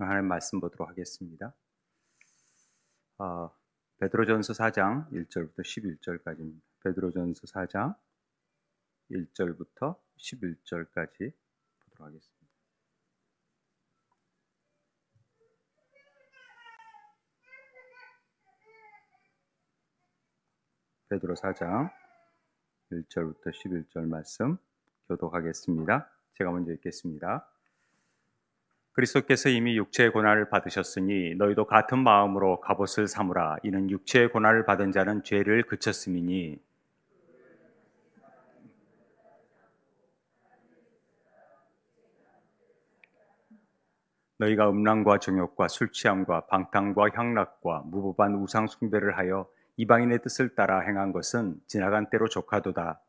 하나님 말씀 보도록 하겠습니다. 베드로전서 4장 1절부터 11절까지입니다. 베드로전서 4장 1절부터 11절까지 보도록 하겠습니다. 베드로 4장 1절부터 11절 말씀 교독하겠습니다. 제가 먼저 읽겠습니다. 그리스도께서 이미 육체의 고난을 받으셨으니 너희도 같은 마음으로 갑옷을 삼으라. 이는 육체의 고난을 받은 자는 죄를 그쳤음이니 너희가 음란과 정욕과 술 취함과 방탕과 향락과 무법한 우상 숭배를 하여 이방인의 뜻을 따라 행한 것은 지나간 때로 족하도다.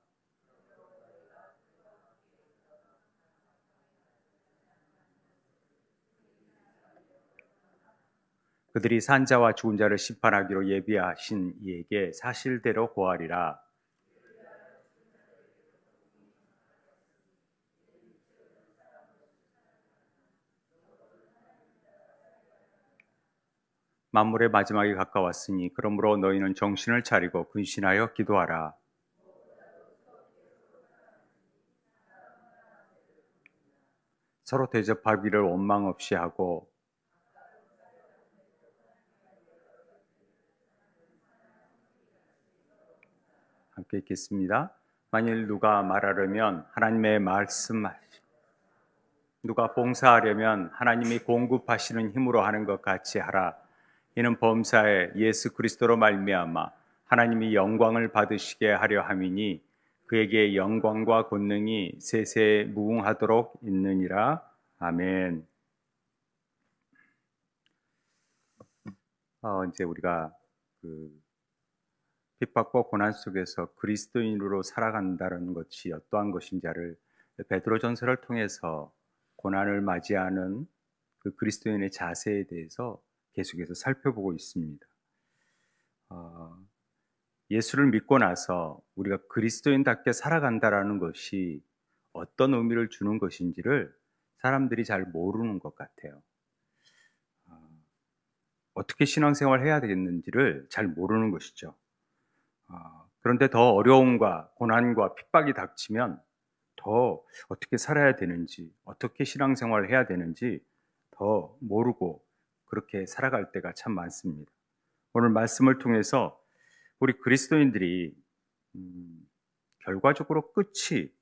그들이 산자와 죽은 자를 심판하기로 예비하신 이에게 사실대로 고하리라. 만물의 마지막이 가까웠으니 그러므로 너희는 정신을 차리고 근신하여 기도하라. 서로 대접하기를 원망 없이 하고 함께 읽겠습니다. 만일 누가 말하려면 하나님의 누가 봉사하려면 하나님이 공급하시는 힘으로 하는 것 같이 하라. 이는 범사에 예수 그리스도로 말미암아 하나님이 영광을 받으시게 하려 함이니 그에게 영광과 권능이 세세 무궁하도록 있느니라. 아멘. 이제 우리가 핍박과 고난 속에서 그리스도인으로 살아간다는 것이 어떠한 것인지를 베드로전서를 통해서 고난을 맞이하는 그 그리스도인의 자세에 대해서 계속해서 살펴보고 있습니다. 예수를 믿고 나서 우리가 그리스도인답게 살아간다라는 것이 어떤 의미를 주는 것인지를 사람들이 잘 모르는 것 같아요. 어떻게 신앙생활을 해야 되겠는지를 잘 모르는 것이죠. 그런데 더 어려움과 고난과 핍박이 닥치면 더 어떻게 살아야 되는지, 어떻게 신앙생활을 해야 되는지 더 모르고 그렇게 살아갈 때가 참 많습니다. 오늘 말씀을 통해서 우리 그리스도인들이 결과적으로 끝이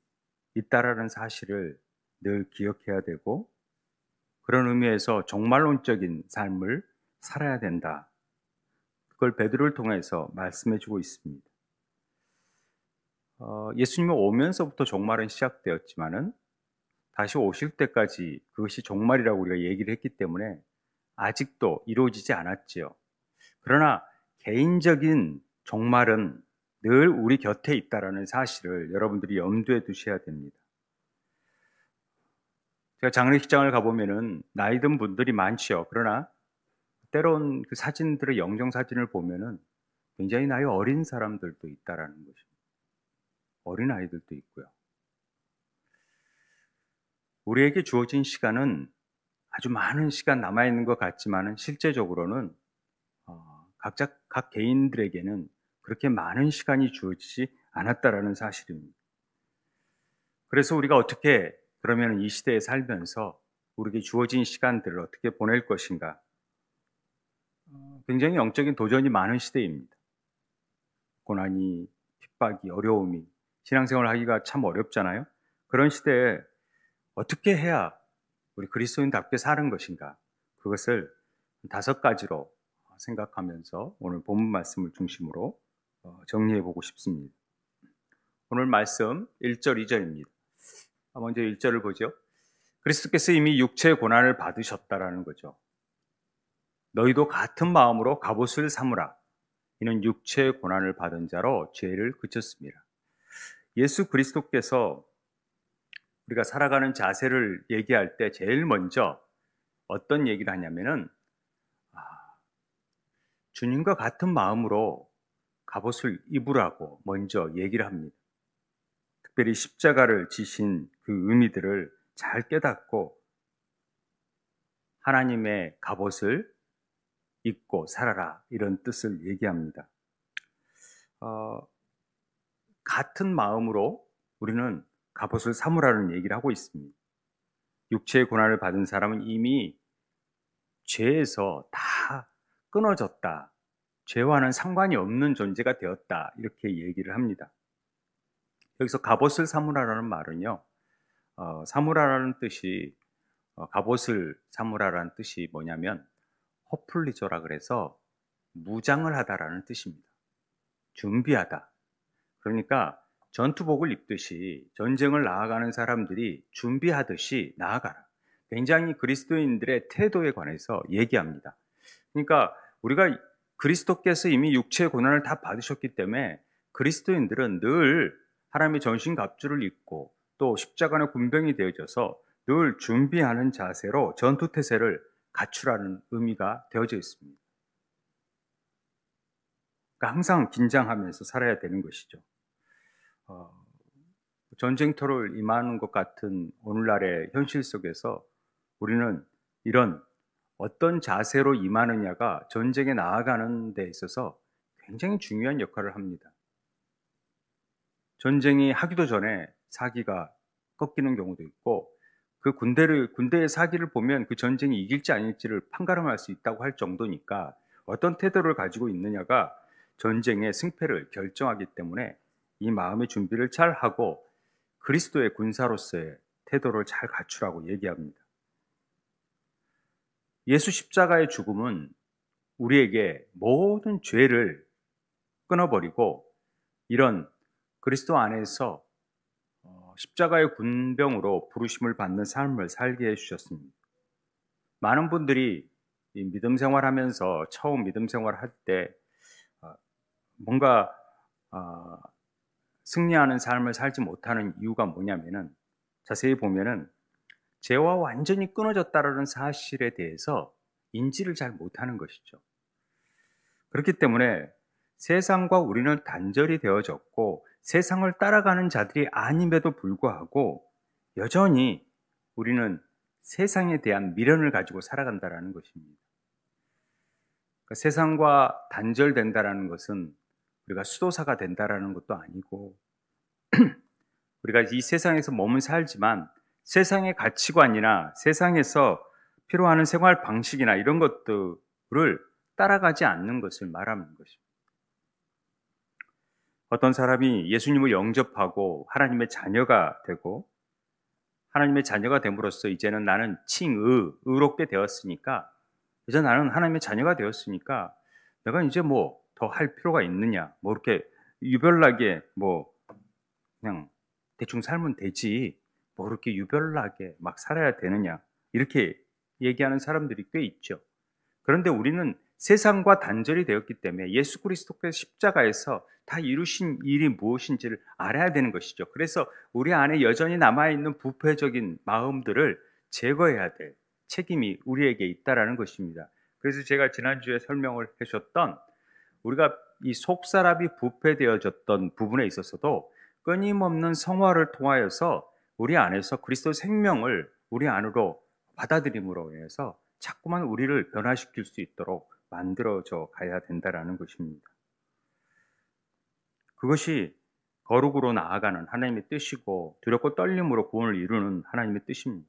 있다라는 사실을 늘 기억해야 되고, 그런 의미에서 종말론적인 삶을 살아야 된다. 그걸 베드로를 통해서 말씀해 주고 있습니다. 예수님이 오면서부터 종말은 시작되었지만은 다시 오실 때까지 그것이 종말이라고 우리가 얘기를 했기 때문에 아직도 이루어지지 않았지요. 그러나 개인적인 종말은 늘 우리 곁에 있다라는 사실을 여러분들이 염두에 두셔야 됩니다. 제가 장례식장을 가보면은 나이 든 분들이 많지요. 그러나 때론 그 사진들의 영정 사진을 보면은 굉장히 나이 어린 사람들도 있다라는 것입니다. 어린 아이들도 있고요. 우리에게 주어진 시간은 아주 많은 시간 남아있는 것 같지만은 실제적으로는 각 개인들에게는 그렇게 많은 시간이 주어지지 않았다라는 사실입니다. 그래서 우리가 어떻게 그러면 이 시대에 살면서 우리에게 주어진 시간들을 어떻게 보낼 것인가? 굉장히 영적인 도전이 많은 시대입니다. 고난이, 핍박이, 어려움이, 신앙생활을 하기가 참 어렵잖아요. 그런 시대에 어떻게 해야 우리 그리스도인답게 사는 것인가? 그것을 5가지로 생각하면서 오늘 본문 말씀을 중심으로 정리해 보고 싶습니다. 오늘 말씀 1절, 2절입니다. 먼저 1절을 보죠. 그리스도께서 이미 육체의 고난을 받으셨다라는 거죠. 너희도 같은 마음으로 갑옷을 삼으라. 이는 육체의 고난을 받은 자로 죄를 그쳤습니다. 예수 그리스도께서 우리가 살아가는 자세를 얘기할 때 제일 먼저 어떤 얘기를 하냐면은 주님과 같은 마음으로 갑옷을 입으라고 먼저 얘기를 합니다. 특별히 십자가를 지신 그 의미들을 잘 깨닫고 하나님의 갑옷을 입고 살아라, 이런 뜻을 얘기합니다. 같은 마음으로 우리는 갑옷을 삼으라는 얘기를 하고 있습니다. 육체의 고난을 받은 사람은 이미 죄에서 다 끊어졌다, 죄와는 상관이 없는 존재가 되었다, 이렇게 얘기를 합니다. 여기서 갑옷을 삼으라라는 말은요, 사무라라는 뜻이, 갑옷을 사무라라는 뜻이 뭐냐면 허플리조라 그래서 무장을 하다라는 뜻입니다. 준비하다. 그러니까 전투복을 입듯이 전쟁을 나아가는 사람들이 준비하듯이 나아가라. 굉장히 그리스도인들의 태도에 관해서 얘기합니다. 그러니까 우리가 그리스도께서 이미 육체의 고난을 다 받으셨기 때문에 그리스도인들은 늘 하나님의 전신갑주를 입고 또 십자가의 군병이 되어져서 늘 준비하는 자세로 전투태세를 갖추라는 의미가 되어져 있습니다. 그러니까 항상 긴장하면서 살아야 되는 것이죠. 전쟁터를 임하는 것 같은 오늘날의 현실 속에서 우리는 이런 어떤 자세로 임하느냐가 전쟁에 나아가는 데 있어서 굉장히 중요한 역할을 합니다. 전쟁이 하기도 전에 사기가 꺾이는 경우도 있고, 그 군대의 사기를 보면 그 전쟁이 이길지 아닐지를 판가름할 수 있다고 할 정도니까 어떤 태도를 가지고 있느냐가 전쟁의 승패를 결정하기 때문에 이 마음의 준비를 잘 하고 그리스도의 군사로서의 태도를 잘 갖추라고 얘기합니다. 예수 십자가의 죽음은 우리에게 모든 죄를 끊어버리고 이런 그리스도 안에서 십자가의 군병으로 부르심을 받는 삶을 살게 해주셨습니다. 많은 분들이 이 믿음 생활하면서 처음 믿음 생활할 때 뭔가 승리하는 삶을 살지 못하는 이유가 뭐냐면은, 자세히 보면은 죄와 완전히 끊어졌다라는 사실에 대해서 인지를 잘 못하는 것이죠. 그렇기 때문에 세상과 우리는 단절이 되어졌고 세상을 따라가는 자들이 아님에도 불구하고 여전히 우리는 세상에 대한 미련을 가지고 살아간다는 것입니다. 그러니까 세상과 단절된다는 것은 우리가 수도사가 된다는 것도 아니고 우리가 이 세상에서 몸은 살지만 세상의 가치관이나 세상에서 필요하는 생활 방식이나 이런 것들을 따라가지 않는 것을 말하는 것입니다. 어떤 사람이 예수님을 영접하고 하나님의 자녀가 되고 하나님의 자녀가 됨으로써 이제는 나는 의롭게 되었으니까, 이제 나는 하나님의 자녀가 되었으니까 내가 이제 뭐 더 할 필요가 있느냐, 뭐 이렇게 유별나게 뭐 그냥 대충 살면 되지, 뭐 이렇게 유별나게 막 살아야 되느냐, 이렇게 얘기하는 사람들이 꽤 있죠. 그런데 우리는 세상과 단절이 되었기 때문에 예수 그리스도께서 십자가에서 다 이루신 일이 무엇인지를 알아야 되는 것이죠. 그래서 우리 안에 여전히 남아있는 부패적인 마음들을 제거해야 될 책임이 우리에게 있다라는 것입니다. 그래서 제가 지난주에 설명을 해줬던, 우리가 이 속사람이 부패되어졌던 부분에 있어서도 끊임없는 성화를 통하여서 우리 안에서 그리스도 생명을 우리 안으로 받아들임으로 인해서 자꾸만 우리를 변화시킬 수 있도록 만들어져 가야 된다라는 것입니다. 그것이 거룩으로 나아가는 하나님의 뜻이고 두렵고 떨림으로 구원을 이루는 하나님의 뜻입니다.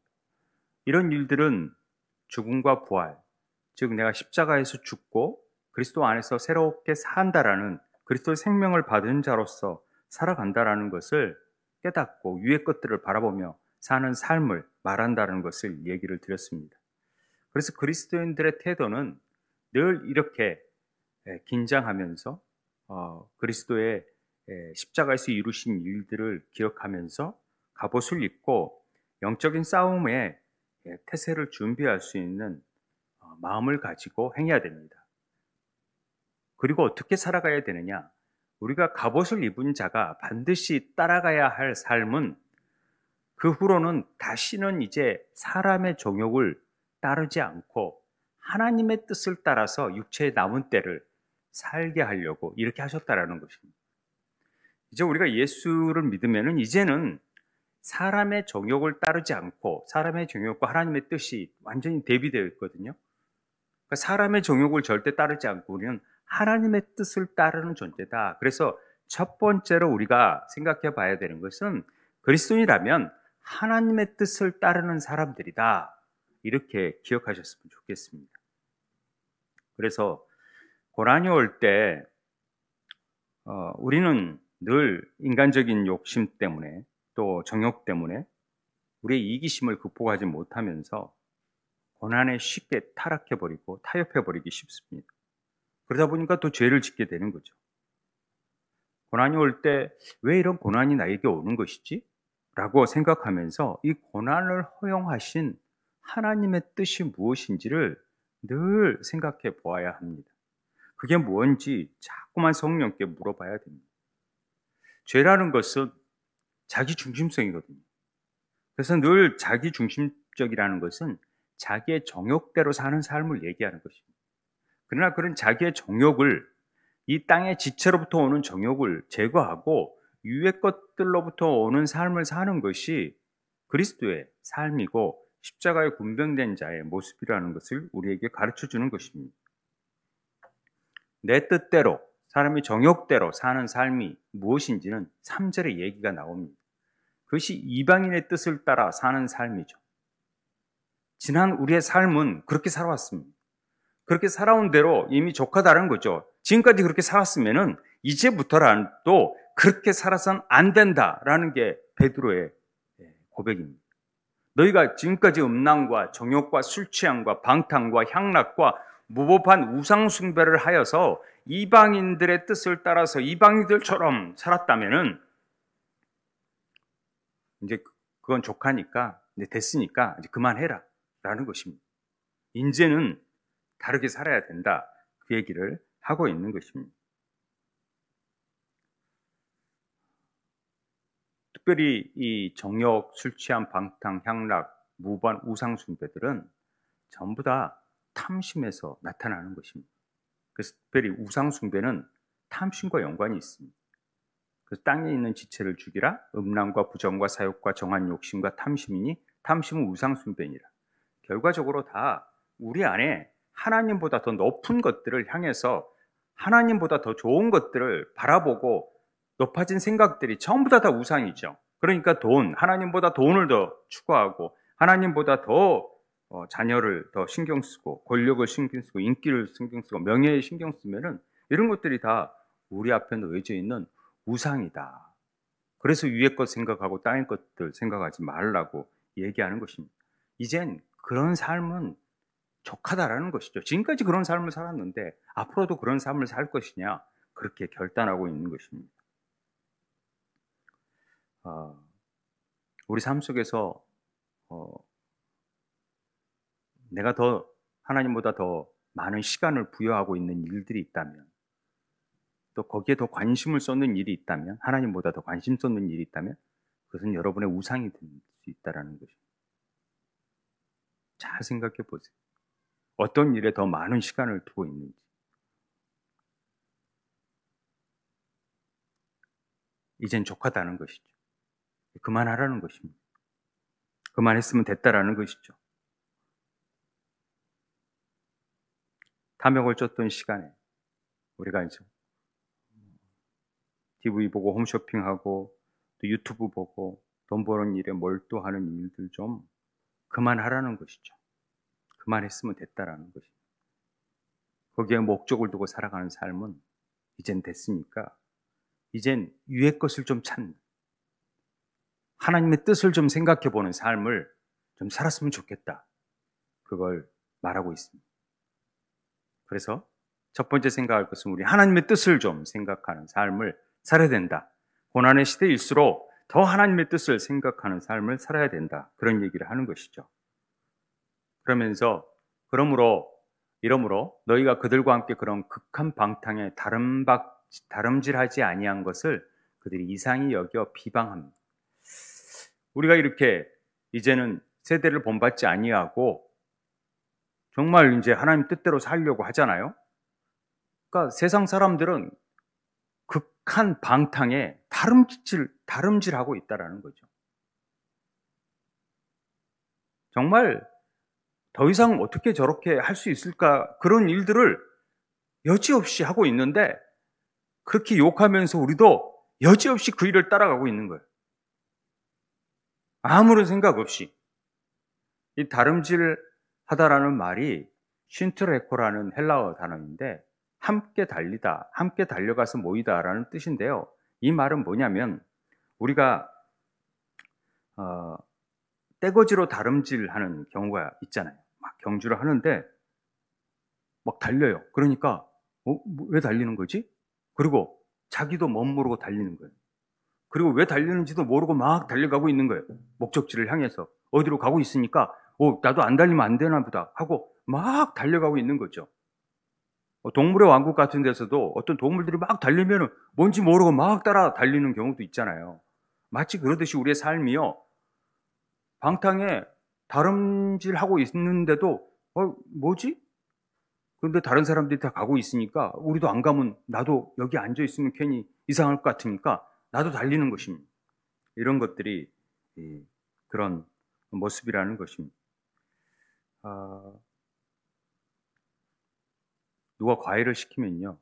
이런 일들은 죽음과 부활, 즉 내가 십자가에서 죽고 그리스도 안에서 새롭게 산다라는 그리스도의 생명을 받은 자로서 살아간다라는 것을 깨닫고 위의 것들을 바라보며 사는 삶을 말한다는 것을 얘기를 드렸습니다. 그래서 그리스도인들의 태도는 늘 이렇게 긴장하면서 그리스도의 십자가에서 이루신 일들을 기억하면서 갑옷을 입고 영적인 싸움에 태세를 준비할 수 있는 마음을 가지고 행해야 됩니다. 그리고 어떻게 살아가야 되느냐? 우리가 갑옷을 입은 자가 반드시 따라가야 할 삶은, 그 후로는 다시는 이제 사람의 정욕을 따르지 않고 하나님의 뜻을 따라서 육체의 남은 때를 살게 하려고 이렇게 하셨다라는 것입니다. 이제 우리가 예수를 믿으면은 이제는 사람의 정욕을 따르지 않고 사람의 정욕과 하나님의 뜻이 완전히 대비되어 있거든요. 그러니까 사람의 정욕을 절대 따르지 않고 우리는 하나님의 뜻을 따르는 존재다. 그래서 첫 번째로 우리가 생각해 봐야 되는 것은 그리스도인이라면 하나님의 뜻을 따르는 사람들이다. 이렇게 기억하셨으면 좋겠습니다. 그래서 고난이 올 때 우리는 늘 인간적인 욕심 때문에 또 정욕 때문에 우리의 이기심을 극복하지 못하면서 고난에 쉽게 타락해버리고 타협해버리기 쉽습니다. 그러다 보니까 또 죄를 짓게 되는 거죠. 고난이 올 때 왜 이런 고난이 나에게 오는 것이지? 라고 생각하면서 이 고난을 허용하신 하나님의 뜻이 무엇인지를 늘 생각해 보아야 합니다. 그게 뭔지 자꾸만 성령께 물어봐야 됩니다. 죄라는 것은 자기 중심성이거든요. 그래서 늘 자기 중심적이라는 것은 자기의 정욕대로 사는 삶을 얘기하는 것입니다. 그러나 그런 자기의 정욕을 이 땅의 지체로부터 오는 정욕을 제거하고 위의 것들로부터 오는 삶을 사는 것이 그리스도의 삶이고 십자가에 군병된 자의 모습이라는 것을 우리에게 가르쳐 주는 것입니다. 내 뜻대로 사람이 정욕대로 사는 삶이 무엇인지는 3절의 얘기가 나옵니다. 그것이 이방인의 뜻을 따라 사는 삶이죠. 지난 우리의 삶은 그렇게 살아왔습니다. 그렇게 살아온 대로 이미 족하다는 거죠. 지금까지 그렇게 살았으면은 이제부터라도 그렇게 살아선 안 된다라는 게 베드로의 고백입니다. 너희가 지금까지 음란과 정욕과 술 취함과 방탕과 향락과 무법한 우상 숭배를 하여서 이방인들의 뜻을 따라서 이방인들처럼 살았다면은 이제 그건 족하니까 이제 됐으니까 이제 그만해라라는 것입니다. 이제는 다르게 살아야 된다. 그 얘기를 하고 있는 것입니다. 특별히 이 정욕, 술 취함, 방탕, 향락, 무반, 우상 숭배들은 전부 다 탐심에서 나타나는 것입니다. 그래서 특별히 우상 숭배는 탐심과 연관이 있습니다. 그래서 땅에 있는 지체를 죽이라 음란과 부정과 사욕과 정한 욕심과 탐심이니 탐심은 우상 숭배니라. 결과적으로 다 우리 안에 하나님보다 더 높은 것들을 향해서 하나님보다 더 좋은 것들을 바라보고 높아진 생각들이 전부 다 우상이죠. 그러니까 하나님보다 돈을 더 추구하고 하나님보다 더 자녀를 더 신경 쓰고 권력을 신경 쓰고 인기를 신경 쓰고 명예에 신경 쓰면은 이런 것들이 다 우리 앞에 놓여져 있는 우상이다. 그래서 위의 것 생각하고 땅의 것들 생각하지 말라고 얘기하는 것입니다. 이젠 그런 삶은 족하다라는 것이죠. 지금까지 그런 삶을 살았는데 앞으로도 그런 삶을 살 것이냐 그렇게 결단하고 있는 것입니다. 우리 삶 속에서 내가 더 하나님보다 더 많은 시간을 부여하고 있는 일들이 있다면 또 거기에 더 관심을 쏟는 일이 있다면 하나님보다 더 관심 쏟는 일이 있다면 그것은 여러분의 우상이 될 수 있다는 것입니다. 잘 생각해 보세요. 어떤 일에 더 많은 시간을 두고 있는지. 이젠 족하다는 것이죠. 그만하라는 것입니다. 그만했으면 됐다라는 것이죠. 탐욕을 쫓던 시간에 우리가 이제 TV 보고 홈쇼핑하고 또 유튜브 보고 돈 버는 일에 몰두하는 일들 좀 그만하라는 것이죠. 그만했으면 됐다라는 것이죠. 거기에 목적을 두고 살아가는 삶은 이젠 됐으니까 이젠 위의 것을 좀 찾는 하나님의 뜻을 좀 생각해 보는 삶을 좀 살았으면 좋겠다. 그걸 말하고 있습니다. 그래서 첫 번째 생각할 것은 우리 하나님의 뜻을 좀 생각하는 삶을 살아야 된다. 고난의 시대일수록 더 하나님의 뜻을 생각하는 삶을 살아야 된다. 그런 얘기를 하는 것이죠. 그러면서 이러므로 너희가 그들과 함께 그런 극한 방탕에 다름질하지 아니한 것을 그들이 이상히 여겨 비방합니다. 우리가 이렇게 이제는 세대를 본받지 아니하고 정말 이제 하나님 뜻대로 살려고 하잖아요. 그러니까 세상 사람들은 극한 방탕에 다름질하고 있다라는 거죠. 정말 더 이상 어떻게 저렇게 할 수 있을까? 그런 일들을 여지없이 하고 있는데 그렇게 욕하면서 우리도 여지없이 그 일을 따라가고 있는 거예요. 아무런 생각 없이. 이 다름질하다라는 말이 쉰트레코라는 헬라어 단어인데 함께 달리다, 함께 달려가서 모이다라는 뜻인데요. 이 말은 뭐냐면 우리가 떼거지로 다름질하는 경우가 있잖아요. 막 경주를 하는데 막 달려요. 그러니까 왜 달리는 거지? 그리고 자기도 멋모르고 달리는 거예요. 그리고 왜 달리는지도 모르고 막 달려가고 있는 거예요. 목적지를 향해서. 어디로 가고 있으니까 나도 안 달리면 안 되나 보다 하고 막 달려가고 있는 거죠. 동물의 왕국 같은 데서도 어떤 동물들이 막 달리면 뭔지 모르고 막 따라 달리는 경우도 있잖아요. 마치 그러듯이 우리의 삶이요. 방탕에 다름질하고 있는데도 뭐지? 그런데 다른 사람들이 다 가고 있으니까 우리도 안 가면 나도 여기 앉아 있으면 괜히 이상할 것 같으니까 나도 달리는 것입니다. 이런 것들이 그런 모습이라는 것입니다. 누가 과외를 시키면요.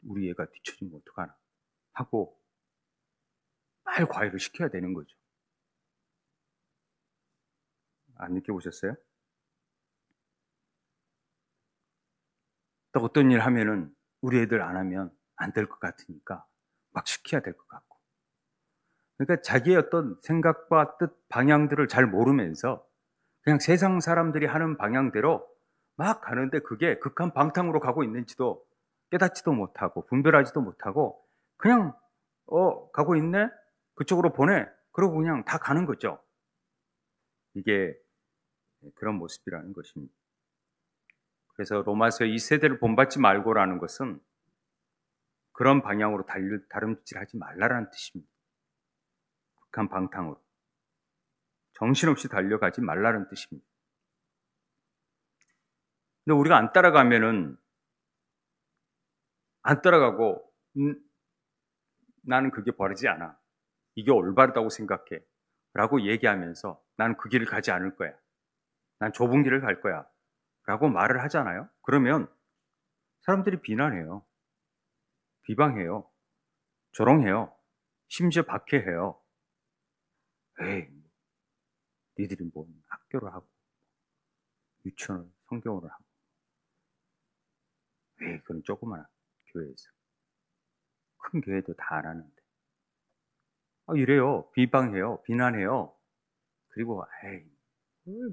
우리 애가 뒤처지면 어떡하나 하고 빨리 과외를 시켜야 되는 거죠. 안 느껴보셨어요? 또 어떤 일 하면은 우리 애들 안 하면 안 될 것 같으니까 막 시켜야 될 것 같고. 그러니까 자기의 어떤 생각과 뜻, 방향들을 잘 모르면서 그냥 세상 사람들이 하는 방향대로 막 가는데 그게 극한 방탕으로 가고 있는지도 깨닫지도 못하고 분별하지도 못하고 그냥 가고 있네? 그쪽으로 보내? 그러고 그냥 다 가는 거죠. 이게 그런 모습이라는 것입니다. 그래서 로마서 이 세대를 본받지 말고라는 것은 그런 방향으로 다름질하지 말라라는 뜻입니다. 극한 방탕으로. 정신없이 달려가지 말라는 뜻입니다. 근데 우리가 안 따라가면은 안 따라가고 나는 그게 바르지 않아. 이게 올바르다고 생각해. 라고 얘기하면서 나는 그 길을 가지 않을 거야. 난 좁은 길을 갈 거야. 라고 말을 하잖아요. 그러면 사람들이 비난해요. 비방해요. 조롱해요. 심지어 박해해요. 에이, 니들이 뭐 학교를 하고 유치원을 성경을 하고 에이, 그런 조그마한 교회에서 큰 교회도 다 안 하는데 이래요. 비방해요. 비난해요. 그리고 에이,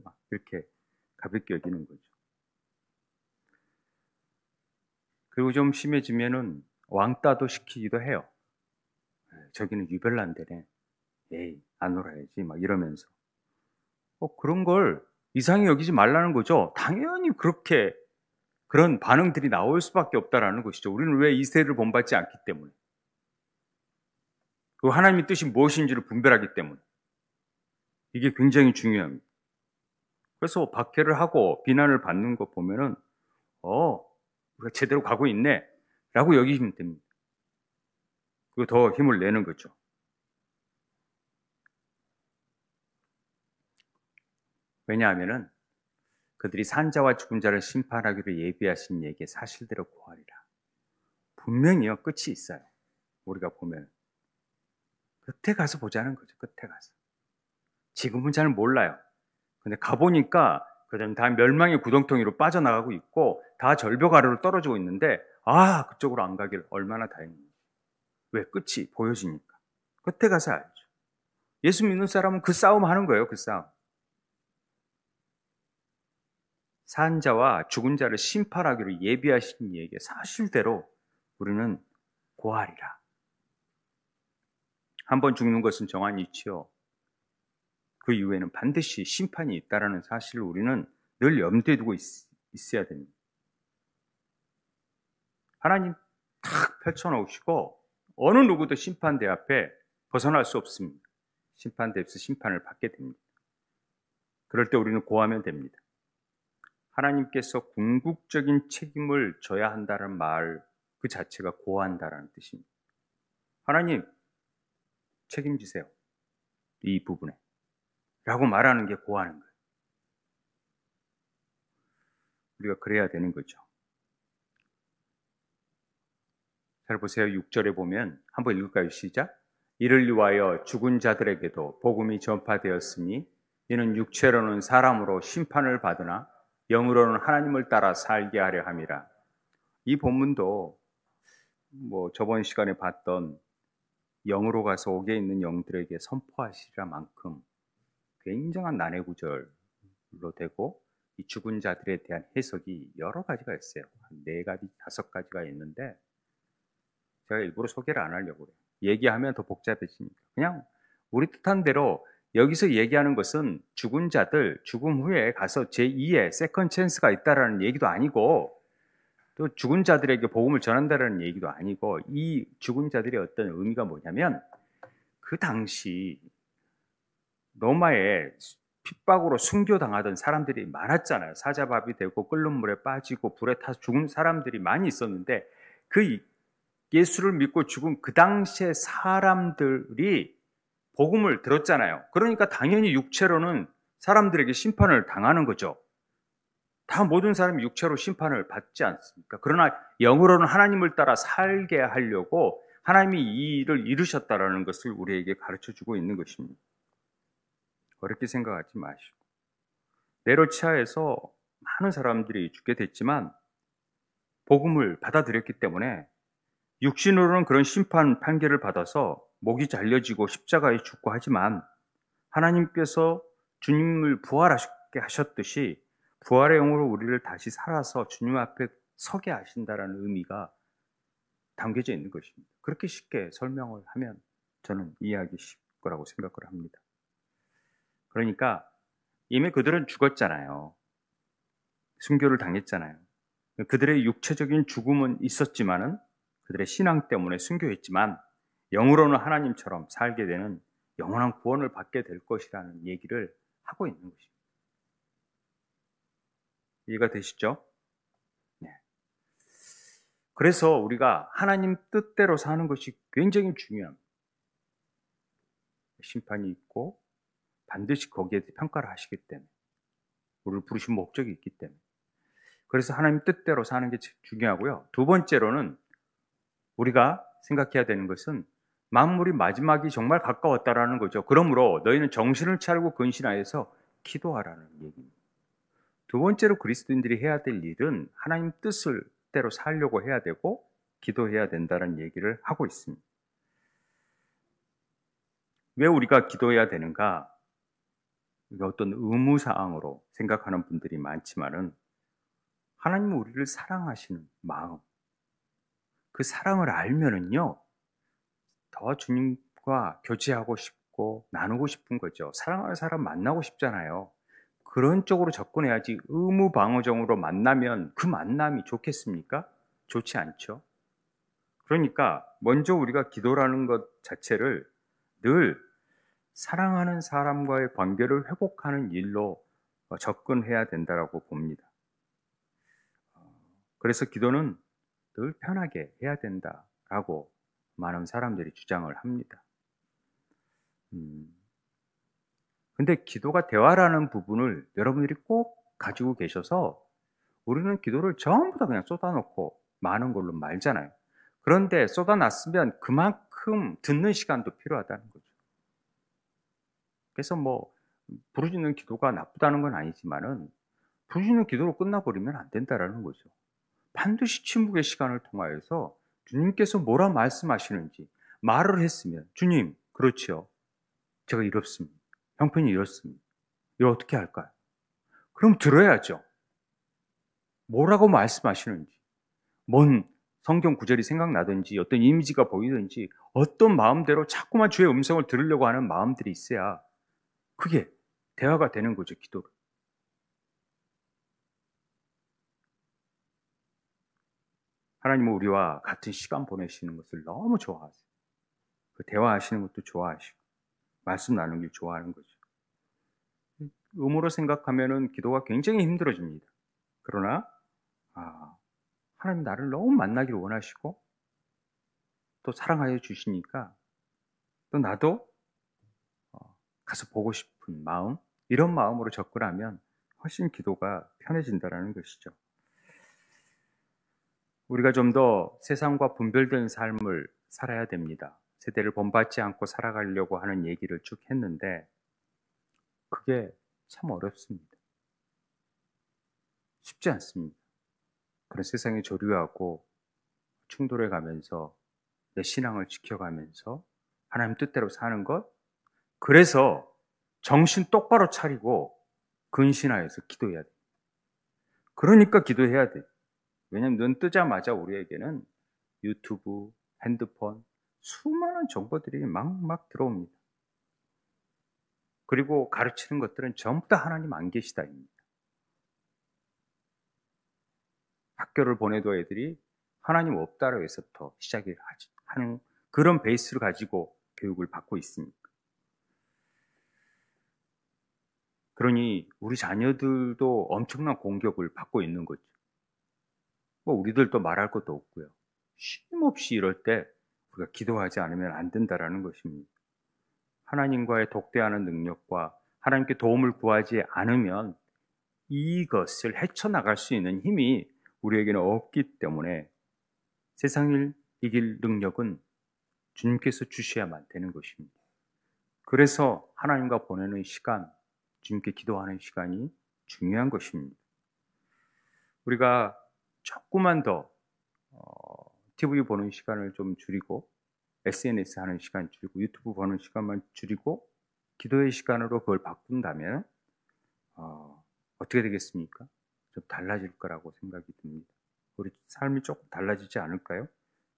막 이렇게 가볍게 여기는 거죠. 그리고 좀 심해지면은 왕따도 시키기도 해요. 저기는 유별난데네. 에이, 안 놀아야지. 막 이러면서. 그런 걸 이상히 여기지 말라는 거죠. 당연히 그렇게 그런 반응들이 나올 수밖에 없다라는 것이죠. 우리는 왜 이 세를 본받지 않기 때문에. 그 하나님의 뜻이 무엇인지를 분별하기 때문에. 이게 굉장히 중요합니다. 그래서 박해를 하고 비난을 받는 거 보면은, 우리가 제대로 가고 있네. 라고 여기시면 됩니다. 그리고 더 힘을 내는 거죠. 왜냐하면은 그들이 산자와 죽은 자를 심판하기로 예비하신 얘기의 사실대로 고하리라. 분명히요, 끝이 있어요. 우리가 보면. 끝에 가서 보자는 거죠. 끝에 가서. 지금은 잘 몰라요. 근데 가보니까 그들은 다 멸망의 구덩텅이로 빠져나가고 있고 다 절벽 아래로 떨어지고 있는데 그쪽으로 안 가길 얼마나 다행입니다. 왜? 끝이 보여지니까. 끝에 가서 알죠. 예수 믿는 사람은 그 싸움 하는 거예요. 그 싸움. 산자와 죽은 자를 심판하기로 예비하신 이에게 사실대로 우리는 고하리라. 한번 죽는 것은 정한 이치요. 그 이후에는 반드시 심판이 있다는 사실을 우리는 늘 염두에 두고 있어야 됩니다. 하나님 탁 펼쳐놓으시고 어느 누구도 심판대 앞에 벗어날 수 없습니다. 심판대 앞에서 심판을 받게 됩니다. 그럴 때 우리는 고하면 됩니다. 하나님께서 궁극적인 책임을 져야 한다는 말 그 자체가 고한다라는 뜻입니다. 하나님 책임지세요. 이 부분에. 라고 말하는 게 고하는 거예요. 우리가 그래야 되는 거죠. 잘 보세요. 6절에 보면 한번 읽을까요? 시작. 이를 위하여 죽은 자들에게도 복음이 전파되었으니 이는 육체로는 사람으로 심판을 받으나 영으로는 하나님을 따라 살게 하려 함이라. 이 본문도 저번 시간에 봤던 영으로 가서 옥에 있는 영들에게 선포하시리라 만큼 굉장한 난해 구절로 되고, 이 죽은 자들에 대한 해석이 여러 가지가 있어요. 한 4가지, 5가지가 있는데 제가 일부러 소개를 안 하려고 그래요. 얘기하면 더 복잡해지니까. 그냥 우리 뜻한 대로 여기서 얘기하는 것은 죽은 자들, 죽음 후에 가서 제2의 세컨 찬스가 있다라는 얘기도 아니고, 또 죽은 자들에게 복음을 전한다라는 얘기도 아니고, 이 죽은 자들의 어떤 의미가 뭐냐면, 그 당시 로마에 핍박으로 순교당하던 사람들이 많았잖아요. 사자밥이 되고 끓는 물에 빠지고 불에 타서 죽은 사람들이 많이 있었는데, 그 예수를 믿고 죽은 그 당시의 사람들이 복음을 들었잖아요. 그러니까 당연히 육체로는 사람들에게 심판을 당하는 거죠. 다 모든 사람이 육체로 심판을 받지 않습니까? 그러나 영으로는 하나님을 따라 살게 하려고 하나님이 이 일을 이루셨다라는 것을 우리에게 가르쳐주고 있는 것입니다. 어렵게 생각하지 마시고. 네로 치하에서 많은 사람들이 죽게 됐지만 복음을 받아들였기 때문에 육신으로는 그런 심판 판결을 받아서 목이 잘려지고 십자가에 죽고 하지만, 하나님께서 주님을 부활하게 하셨듯이 부활의 영으로 우리를 다시 살아서 주님 앞에 서게 하신다라는 의미가 담겨져 있는 것입니다. 그렇게 쉽게 설명을 하면 저는 이해하기 쉽을 거라고 생각을 합니다. 그러니까 이미 그들은 죽었잖아요. 순교를 당했잖아요. 그들의 육체적인 죽음은 있었지만은, 그들의 신앙 때문에 순교했지만 영으로는 하나님처럼 살게 되는 영원한 구원을 받게 될 것이라는 얘기를 하고 있는 것입니다. 이해가 되시죠? 네. 그래서 우리가 하나님 뜻대로 사는 것이 굉장히 중요합니다. 심판이 있고 반드시 거기에 평가를 하시기 때문에, 우리를 부르신 목적이 있기 때문에. 그래서 하나님 뜻대로 사는 게 중요하고요. 두 번째로는 우리가 생각해야 되는 것은 만물이 마지막이 정말 가까웠다라는 거죠. 그러므로 너희는 정신을 차리고 근신하여서 기도하라는 얘기입니다. 두 번째로 그리스도인들이 해야 될 일은 하나님 뜻대로 살려고 해야 되고 기도해야 된다는 얘기를 하고 있습니다. 왜 우리가 기도해야 되는가? 이게 어떤 의무사항으로 생각하는 분들이 많지만은, 하나님은 우리를 사랑하시는 마음, 그 사랑을 알면은요, 더 주님과 교제하고 싶고 나누고 싶은 거죠. 사랑하는 사람 만나고 싶잖아요. 그런 쪽으로 접근해야지 의무방어적으로 만나면 그 만남이 좋겠습니까? 좋지 않죠. 그러니까 먼저 우리가 기도라는 것 자체를 늘 사랑하는 사람과의 관계를 회복하는 일로 접근해야 된다고 봅니다. 그래서 기도는 늘 편하게 해야 된다라고 많은 사람들이 주장을 합니다. 근데 기도가 대화라는 부분을 여러분들이 꼭 가지고 계셔서, 우리는 기도를 전부 다 그냥 쏟아놓고 많은 걸로 말잖아요. 그런데 쏟아놨으면 그만큼 듣는 시간도 필요하다는 거죠. 그래서 부르짖는 기도가 나쁘다는 건 아니지만은, 부르짖는 기도로 끝나버리면 안 된다라는 거죠. 반드시 침묵의 시간을 통하여서 주님께서 뭐라 말씀하시는지 말을 했으면, 주님, 그렇지요. 제가 이렇습니다. 형편이 이렇습니다. 이걸 어떻게 할까요? 그럼 들어야죠. 뭐라고 말씀하시는지, 뭔 성경 구절이 생각나든지 어떤 이미지가 보이든지 어떤 마음대로 자꾸만 주의 음성을 들으려고 하는 마음들이 있어야 그게 대화가 되는 거죠, 기도로. 하나님은 우리와 같은 시간 보내시는 것을 너무 좋아하세요. 그 대화하시는 것도 좋아하시고 말씀 나누길 좋아하는 거죠. 의무로 생각하면은 기도가 굉장히 힘들어집니다. 그러나 하나님 나를 너무 만나기를 원하시고 또 사랑하여 주시니까 또 나도 가서 보고 싶은 깊은 마음, 이런 마음으로 접근하면 훨씬 기도가 편해진다는 것이죠. 우리가 좀 더 세상과 분별된 삶을 살아야 됩니다. 세대를 본받지 않고 살아가려고 하는 얘기를 쭉 했는데 그게 참 어렵습니다. 쉽지 않습니다. 그런 세상에 조류하고 충돌해 가면서 내 신앙을 지켜가면서 하나님 뜻대로 사는 것, 그래서 정신 똑바로 차리고 근신하여서 기도해야 돼. 그러니까 기도해야 돼. 왜냐하면 눈 뜨자마자 우리에게는 유튜브, 핸드폰, 수많은 정보들이 막 들어옵니다. 그리고 가르치는 것들은 전부 다 하나님 안 계시다입니다. 학교를 보내도 애들이 하나님 없다로 해서부터 하는 그런 베이스를 가지고 교육을 받고 있습니다. 그러니 우리 자녀들도 엄청난 공격을 받고 있는 거죠. 뭐 우리들도 말할 것도 없고요. 쉼없이 이럴 때 우리가 기도하지 않으면 안 된다라는 것입니다. 하나님과의 독대하는 능력과 하나님께 도움을 구하지 않으면 이것을 헤쳐나갈 수 있는 힘이 우리에게는 없기 때문에 세상을 이길 능력은 주님께서 주셔야만 되는 것입니다. 그래서 하나님과 보내는 시간, 주님께 기도하는 시간이 중요한 것입니다. 우리가 조금만 더 TV 보는 시간을 좀 줄이고 SNS 하는 시간 줄이고 유튜브 보는 시간만 줄이고 기도의 시간으로 그걸 바꾼다면 어떻게 되겠습니까? 좀 달라질 거라고 생각이 듭니다. 우리 삶이 조금 달라지지 않을까요?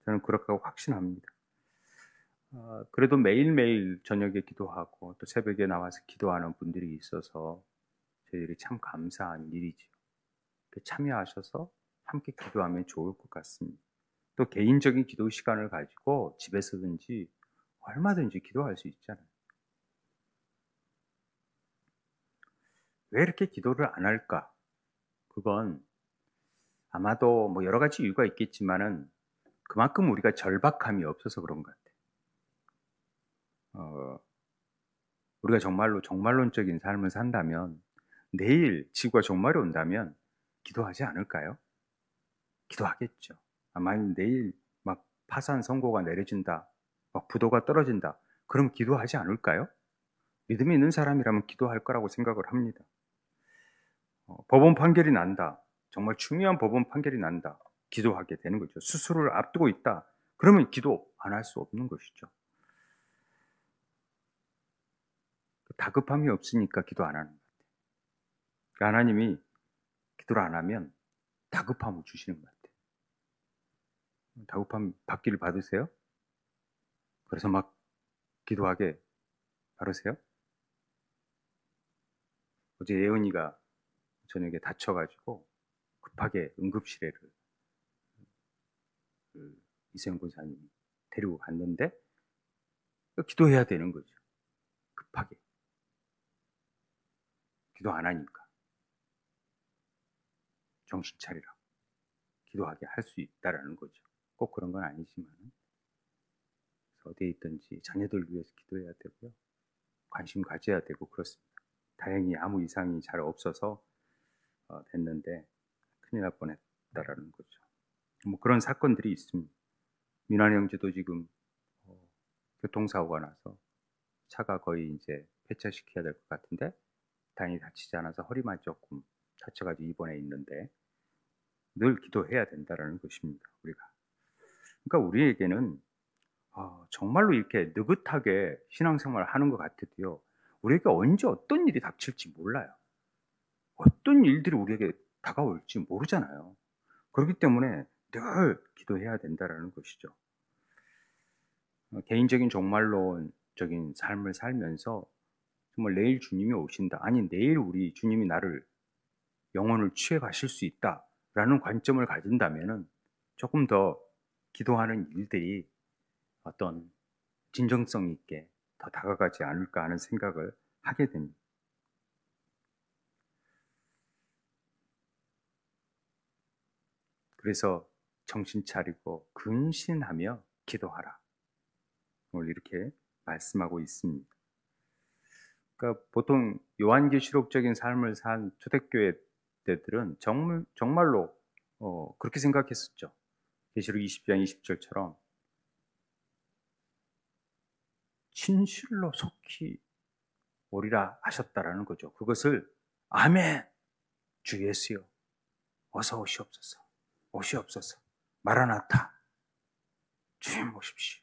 저는 그렇다고 확신합니다. 그래도 매일매일 저녁에 기도하고 또 새벽에 나와서 기도하는 분들이 있어서 저희들이 참 감사한 일이죠. 참여하셔서 함께 기도하면 좋을 것 같습니다. 또 개인적인 기도 시간을 가지고 집에서든지 얼마든지 기도할 수 있잖아요. 왜 이렇게 기도를 안 할까? 그건 아마도 뭐 여러 가지 이유가 있겠지만은 그만큼 우리가 절박함이 없어서 그런 것 같아요. 우리가 정말로 정말론적인 삶을 산다면 내일 지구가 종말이 온다면 기도하지 않을까요? 기도하겠죠. 아마 내일 막 파산 선고가 내려진다, 막 부도가 떨어진다. 그럼 기도하지 않을까요? 믿음이 있는 사람이라면 기도할 거라고 생각을 합니다. 법원 판결이 난다. 정말 중요한 법원 판결이 난다. 기도하게 되는 거죠. 수술을 앞두고 있다. 그러면 기도 안 할 수 없는 것이죠. 다급함이 없으니까 기도 안 하는 것 같아요. 그러니까 하나님이 기도를 안 하면 다급함을 주시는 것 같아요. 다급함 받기를 받으세요? 그래서 막 기도하게 바르세요? 어제 예은이가 저녁에 다쳐가지고 급하게 응급실에를 이세영 권사님이 데리고 갔는데 기도해야 되는 거죠. 급하게. 기도 안 하니까. 정신 차리라. 기도하게 할 수 있다라는 거죠. 꼭 그런 건 아니지만 어디에 있든지 자녀들 위해서 기도해야 되고요. 관심 가져야 되고 그렇습니다. 다행히 아무 이상이 잘 없어서 됐는데 큰일 날 뻔했다라는 거죠. 뭐 그런 사건들이 있습니다. 민환 형제도 지금 교통사고가 나서 차가 거의 이제 폐차시켜야 될 것 같은데 다행히 다치지 않아서 허리만 조금 다쳐가지고 입원해 있는데 늘 기도해야 된다라는 것입니다. 우리가. 그러니까 우리에게는 정말로 이렇게 느긋하게 신앙생활을 하는 것 같아도요. 우리에게 언제 어떤 일이 닥칠지 몰라요. 어떤 일들이 우리에게 다가올지 모르잖아요. 그렇기 때문에 늘 기도해야 된다라는 것이죠. 개인적인 종말론적인 삶을 살면서 정말 내일 주님이 오신다. 아니 내일 우리 주님이 나를 영혼을 취해 가실 수 있다라는 관점을 가진다면은 조금 더 기도하는 일들이 어떤 진정성 있게 더 다가가지 않을까 하는 생각을 하게 됩니다. 그래서 정신 차리고 근신하며 기도하라. 오늘 이렇게 말씀하고 있습니다. 그러니까 보통 요한계시록적인 삶을 산 초대교회 때들은 정말로 그렇게 생각했었죠. 계시록 20장 20절처럼 진실로 속히 오리라 하셨다라는 거죠. 그것을 아멘 주 예수여 어서 오시옵소서 오시옵소서 마라나타 주님 오십시오.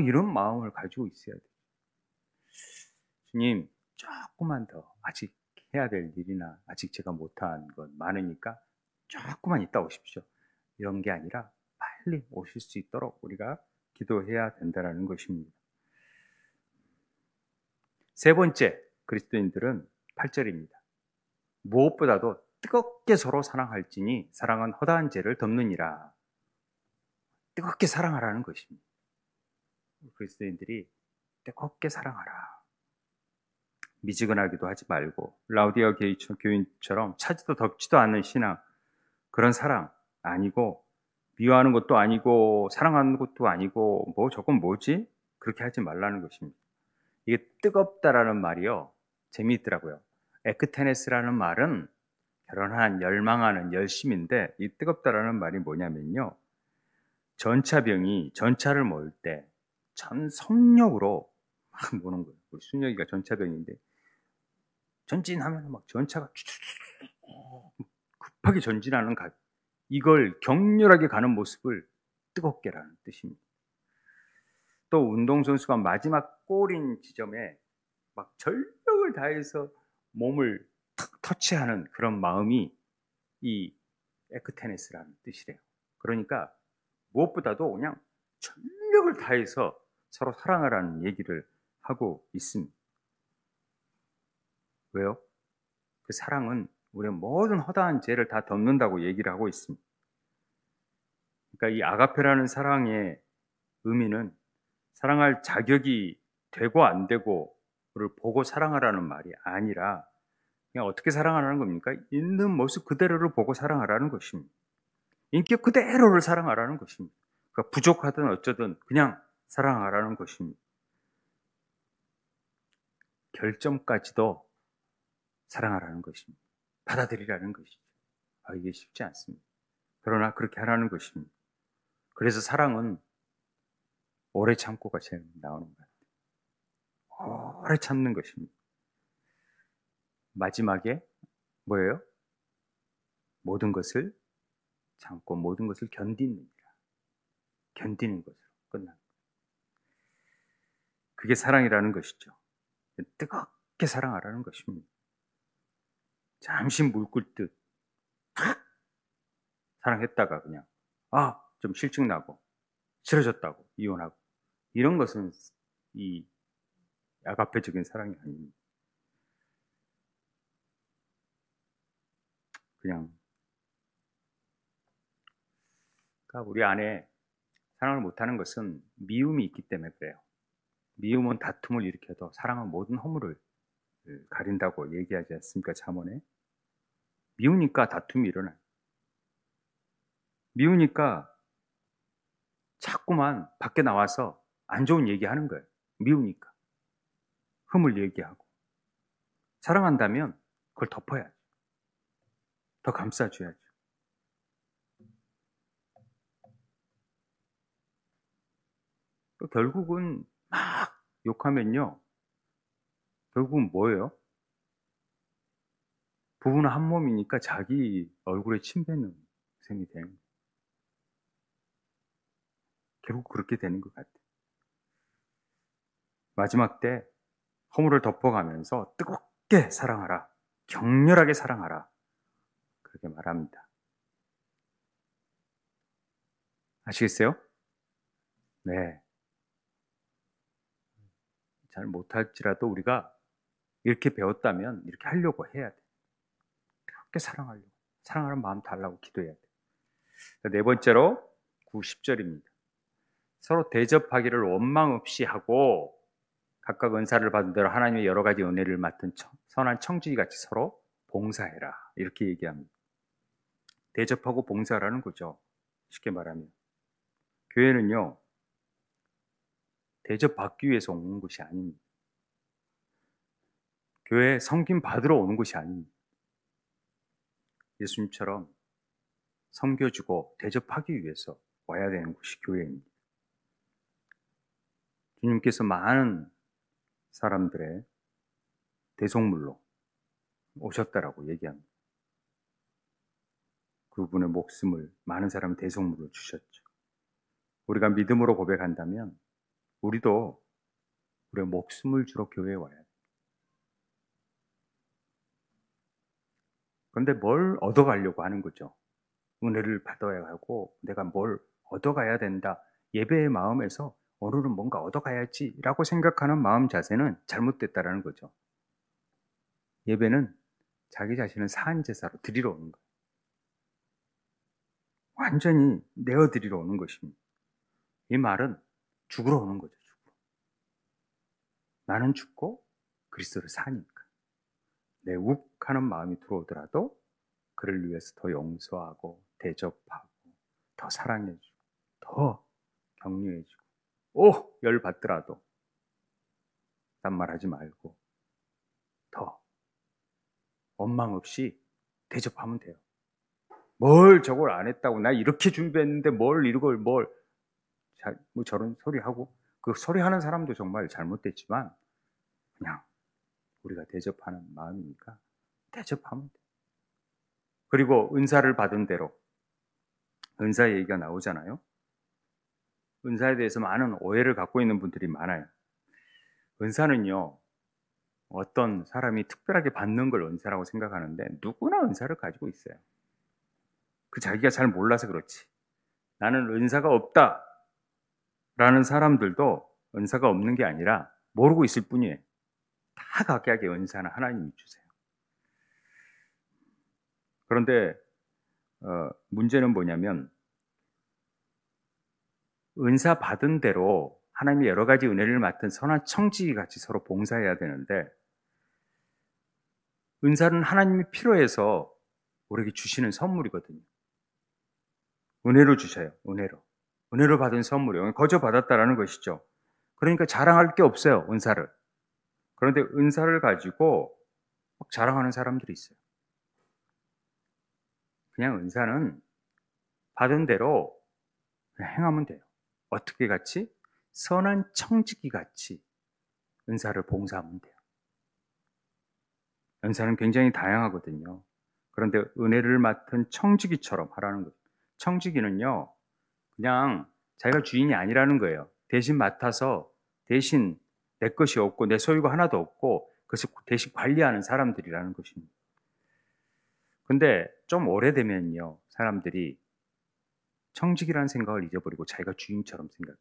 이런 마음을 가지고 있어야 돼요. 주님 조금만 더 아직 해야 될 일이나 아직 제가 못한 것 많으니까 조금만 있다 오십시오. 이런 게 아니라 빨리 오실 수 있도록 우리가 기도해야 된다는 것입니다. 세 번째, 그리스도인들은 8절입니다. 무엇보다도 뜨겁게 서로 사랑할지니 사랑은 허다한 죄를 덮느니라. 뜨겁게 사랑하라는 것입니다. 그리스도인들이 뜨겁게 사랑하라. 미지근하기도 하지 말고 라우디아 교인처럼 차지도 덥지도 않는 신앙, 그런 사랑 아니고 미워하는 것도 아니고 사랑하는 것도 아니고 저건 뭐지? 그렇게 하지 말라는 것입니다. 이게 뜨겁다라는 말이요 재미있더라고요. 에크테네스라는 말은 결혼한 열망하는 열심인데 이 뜨겁다라는 말이 뭐냐면요, 전차병이 전차를 몰 때 전 성력으로 막 모는 거예요. 우리 순혁이가 전차병인데 전진하면 막 전차가 급하게 전진하는 이걸 격렬하게 가는 모습을 뜨겁게라는 뜻입니다. 또 운동선수가 마지막 골인 지점에 막 전력을 다해서 몸을 탁 터치하는 그런 마음이 이 에크테네스라는 뜻이래요. 그러니까 무엇보다도 그냥 전력을 다해서 서로 사랑하라는 얘기를 하고 있습니다. 왜요? 그 사랑은 우리의 모든 허다한 죄를 다 덮는다고 얘기를 하고 있습니다. 그러니까 이 아가페라는 사랑의 의미는 사랑할 자격이 되고 안 되고를 보고 사랑하라는 말이 아니라 그냥 어떻게 사랑하라는 겁니까? 있는 모습 그대로를 보고 사랑하라는 것입니다. 인격 그대로를 사랑하라는 것입니다. 그러니까 부족하든 어쩌든 그냥 사랑하라는 것입니다. 결점까지도 사랑하라는 것입니다. 받아들이라는 것이죠. 이게 쉽지 않습니다. 그러나 그렇게 하라는 것입니다. 그래서 사랑은 오래 참고가 제일 나오는 것 같아요. 오래 참는 것입니다. 마지막에 뭐예요? 모든 것을 참고 모든 것을 견디는 것으로 끝난 거예요. 그게 사랑이라는 것이죠. 뜨겁게 사랑하라는 것입니다. 잠시 물 끓듯 탁 사랑했다가 그냥 좀 실증나고 싫어졌다고 이혼하고 이런 것은 이 아가페적인 사랑이 아닙니다. 그러니까 우리 안에 사랑을 못하는 것은 미움이 있기 때문에 그래요. 미움은 다툼을 일으켜도 사랑은 모든 허물을 가린다고 얘기하지 않습니까? 잠언에. 미우니까 다툼이 일어나요. 미우니까 자꾸만 밖에 나와서 안 좋은 얘기하는 거예요. 미우니까. 흠을 얘기하고. 사랑한다면 그걸 덮어야죠. 더 감싸줘야죠. 결국은 막 욕하면요, 결국은 뭐예요? 부부는 한 몸이니까 자기 얼굴에 침 뱉는 셈이 되는 거예요. 결국 그렇게 되는 것 같아요. 마지막 때 허물을 덮어가면서 뜨겁게 사랑하라, 격렬하게 사랑하라, 그렇게 말합니다. 아시겠어요? 네. 잘 못할지라도 우리가 이렇게 배웠다면 이렇게 하려고 해야 돼. 그렇게 사랑하려고. 사랑하는 마음 달라고 기도해야 돼. 네 번째로 90절입니다. 서로 대접하기를 원망 없이 하고 각각 은사를 받은 대로 하나님의 여러 가지 은혜를 맡은 선한 청지기 같이 서로 봉사해라. 이렇게 얘기합니다. 대접하고 봉사라는 거죠. 쉽게 말하면. 교회는요, 대접받기 위해서 온 것이 아닙니다. 교회에 섬김 받으러 오는 곳이 아닙니다. 예수님처럼 섬겨주고 대접하기 위해서 와야 되는 곳이 교회입니다. 주님께서 많은 사람들의 대속물로 오셨다라고 얘기합니다. 그분의 목숨을 많은 사람의 대속물로 주셨죠. 우리가 믿음으로 고백한다면 우리도 우리의 목숨을 주러 교회에 와야 돼요. 그런데 뭘 얻어가려고 하는 거죠. 은혜를 받아야 하고 내가 뭘 얻어가야 된다. 예배의 마음에서 오늘은 뭔가 얻어가야지 라고 생각하는 마음 자세는 잘못됐다라는 거죠. 예배는 자기 자신을 사한 제사로 드리러 오는 거예요. 완전히 내어드리러 오는 것입니다. 이 말은 죽으러 오는 거죠. 죽으러. 나는 죽고 그리스도를 사니까. 내 욱하는 마음이 들어오더라도 그를 위해서 더 용서하고 대접하고 더 사랑해주고 더 격려해주고 열받더라도 딴 말하지 말고 더 원망 없이 대접하면 돼요. 뭘 저걸 안 했다고 나 이렇게 준비했는데 이걸 뭐 저런 소리 하고 그 소리 하는 사람도 정말 잘못됐지만 그냥 우리가 대접하는 마음이니까 대접하면 돼. 그리고 은사를 받은 대로 은사 얘기가 나오잖아요. 은사에 대해서 많은 오해를 갖고 있는 분들이 많아요. 은사는요, 어떤 사람이 특별하게 받는 걸 은사라고 생각하는데 누구나 은사를 가지고 있어요. 그 자기가 잘 몰라서 그렇지. 나는 은사가 없다 라는 사람들도 은사가 없는 게 아니라 모르고 있을 뿐이에요. 다 각각의 은사는 하나님이 주세요. 그런데 문제는 뭐냐면 은사 받은 대로 하나님이 여러 가지 은혜를 맡은 선한 청지기 같이 서로 봉사해야 되는데 은사는 하나님이 필요해서 우리에게 주시는 선물이거든요. 은혜로 주셔요. 은혜로 받은 선물이요. 거저 받았다라는 것이죠. 그러니까 자랑할 게 없어요. 은사를. 그런데 은사를 가지고 막 자랑하는 사람들이 있어요. 그냥 은사는 받은 대로 그냥 행하면 돼요. 어떻게 같이? 선한 청지기 같이 은사를 봉사하면 돼요. 은사는 굉장히 다양하거든요. 그런데 은혜를 맡은 청지기처럼 하라는 거죠. 청지기는요, 그냥 자기가 주인이 아니라는 거예요. 대신 맡아서 대신 내 것이 없고 내 소유가 하나도 없고 그것을 대신 관리하는 사람들이라는 것입니다. 근데 좀 오래되면요, 사람들이 청직이라는 생각을 잊어버리고 자기가 주인처럼 생각해.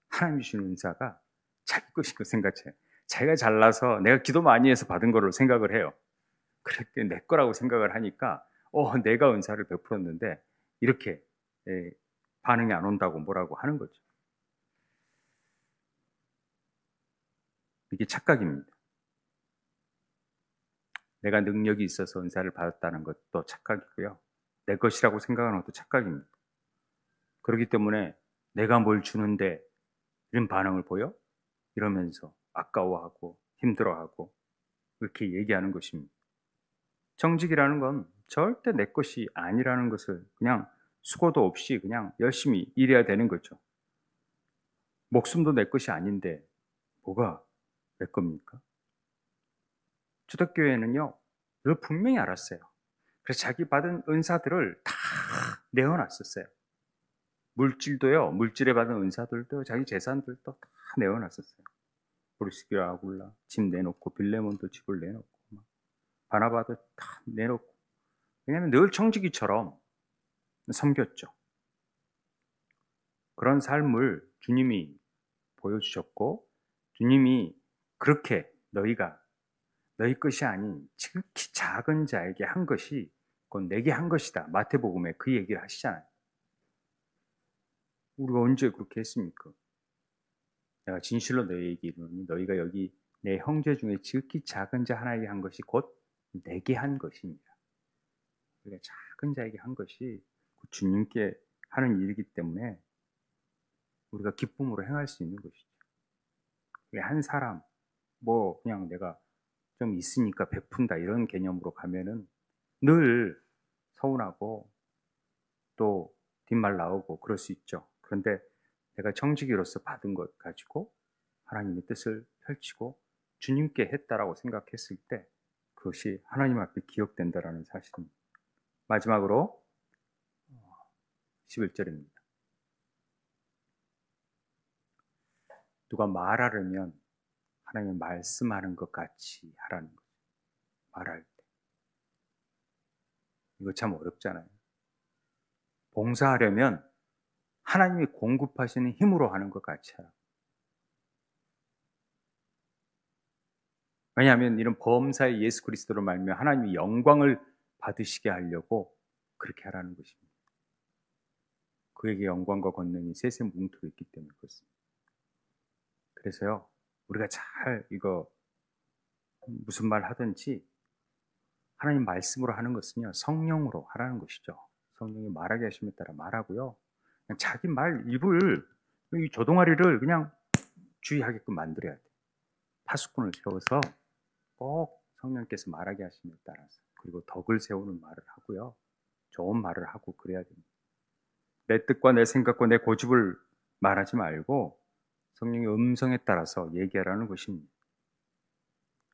하나님이 주신 은사가 자기 것인 거 생각해요. 자기가 잘나서 내가 기도 많이 해서 받은 거로 생각을 해요. 그렇게 내 거라고 생각을 하니까 내가 은사를 베풀었는데 이렇게 반응이 안 온다고 뭐라고 하는 거죠. 이게 착각입니다. 내가 능력이 있어서 은사를 받았다는 것도 착각이고요. 내 것이라고 생각하는 것도 착각입니다. 그렇기 때문에 내가 뭘 주는데 이런 반응을 보여? 이러면서 아까워하고 힘들어하고 이렇게 얘기하는 것입니다. 정직이라는 건 절대 내 것이 아니라는 것을 그냥 수고도 없이 그냥 열심히 일해야 되는 거죠. 목숨도 내 것이 아닌데 뭐가 내 겁니까? 초대교회는요, 이걸 분명히 알았어요. 그래서 자기 받은 은사들을 다 내어놨었어요. 물질도요, 물질에 받은 은사들도 자기 재산들도 다 내어놨었어요. 브리스기라 아굴라 집 내놓고 빌레몬도 집을 내놓고 바나바도 다 내놓고 왜냐하면 늘 청지기처럼 섬겼죠. 그런 삶을 주님이 보여주셨고 주님이 그렇게 너희가 너희 것이 아닌 지극히 작은 자에게 한 것이 곧 내게 한 것이다. 마태복음에 그 얘기를 하시잖아요. 우리가 언제 그렇게 했습니까? 내가 진실로 너희에게 이르노니 너희가 여기 내 형제 중에 지극히 작은 자 하나에게 한 것이 곧 내게 한 것입니다. 우리가 작은 자에게 한 것이 주님께 하는 일이기 때문에 우리가 기쁨으로 행할 수 있는 것이죠. 한 사람, 그냥 내가 좀 있으니까 베푼다 이런 개념으로 가면은 늘 서운하고 또 뒷말 나오고 그럴 수 있죠. 그런데 내가 청지기로서 받은 것 가지고 하나님의 뜻을 펼치고 주님께 했다라고 생각했을 때 그것이 하나님 앞에 기억된다라는 사실입니다. 마지막으로 11절입니다. 누가 말하려면 하나님의 말씀하는 것 같이 하라는 거죠. 말할 때. 이거 참 어렵잖아요. 봉사하려면 하나님이 공급하시는 힘으로 하는 것 같이 하라. 왜냐하면 이런 범사의 예수 그리스도로 말미암아 하나님이 영광을 받으시게 하려고 그렇게 하라는 것입니다. 그에게 영광과 권능이 셋의 뭉토로 있기 때문에 그렇습니다. 그래서요, 우리가 잘 이거 무슨 말 하든지 하나님 말씀으로 하는 것은요, 성령으로 하라는 것이죠. 성령이 말하게 하심에 따라 말하고요. 그냥 자기 말 입을 이 조동아리를 그냥 주의하게끔 만들어야 돼. 파수꾼을 세워서 꼭 성령께서 말하게 하심에 따라서 그리고 덕을 세우는 말을 하고요. 좋은 말을 하고 그래야 됩니다. 내 뜻과 내 생각과 내 고집을 말하지 말고 성령의 음성에 따라서 얘기하라는 것입니다.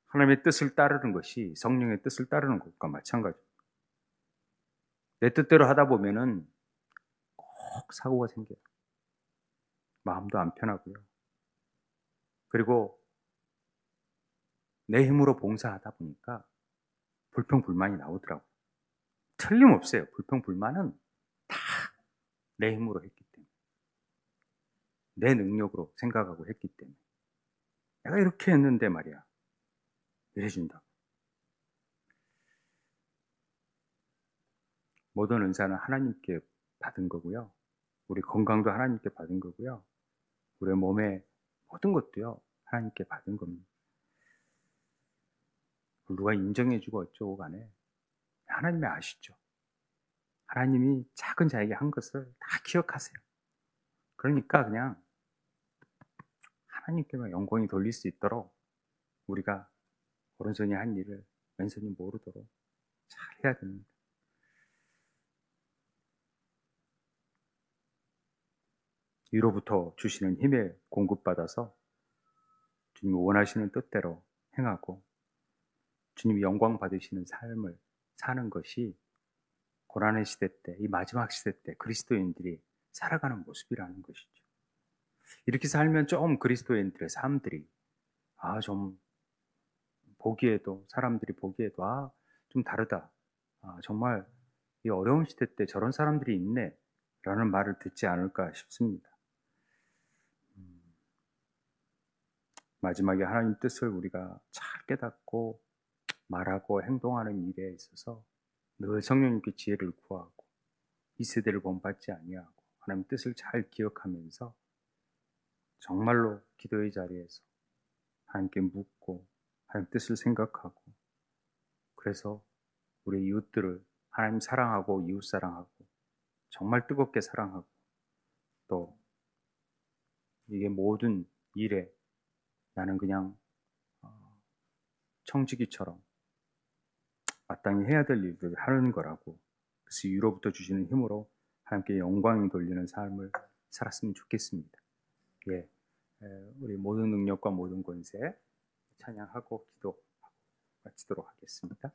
하나님의 뜻을 따르는 것이 성령의 뜻을 따르는 것과 마찬가지입니다. 내 뜻대로 하다 보면은 꼭 사고가 생겨요. 마음도 안 편하고요. 그리고 내 힘으로 봉사하다 보니까 불평불만이 나오더라고요. 틀림없어요. 불평불만은 다 내 힘으로 했기 때문에. 내 능력으로 생각하고 했기 때문에. 내가 이렇게 했는데 말이야. 이래준다. 모든 은사는 하나님께 받은 거고요. 우리 건강도 하나님께 받은 거고요. 우리 몸의 모든 것도요. 하나님께 받은 겁니다. 누가 인정해주고 어쩌고 간에 하나님이 아시죠. 하나님이 작은 자에게 한 것을 다 기억하세요. 그러니까 그냥 하나님께만 영광이 돌릴 수 있도록 우리가 오른손이 한 일을 왼손이 모르도록 잘 해야 됩니다. 위로부터 주시는 힘에 공급받아서 주님이 원하시는 뜻대로 행하고 주님이 영광 받으시는 삶을 사는 것이 고난의 시대 때, 이 마지막 시대 때 그리스도인들이 살아가는 모습이라는 것이죠. 이렇게 살면 좀 그리스도인들의 삶들이 좀 보기에도 사람들이 보기에도 좀 다르다. 정말 이 어려운 시대 때 저런 사람들이 있네 라는 말을 듣지 않을까 싶습니다. 마지막에 하나님 뜻을 우리가 잘 깨닫고 말하고 행동하는 일에 있어서 늘 성령님께 지혜를 구하고 이 세대를 본받지 아니하고 하나님 뜻을 잘 기억하면서 정말로 기도의 자리에서 하나님께 묻고 하나님 뜻을 생각하고 그래서 우리 이웃들을 하나님 사랑하고 이웃 사랑하고 정말 뜨겁게 사랑하고 또 이게 모든 일에 나는 그냥 청지기처럼 마땅히 해야 될 일들을 하는 거라고 그래서 위로부터 주시는 힘으로 하나님께 영광이 돌리는 삶을 살았으면 좋겠습니다. 예, 우리 모든 능력과 모든 권세 찬양하고 기도하고 마치도록 하겠습니다.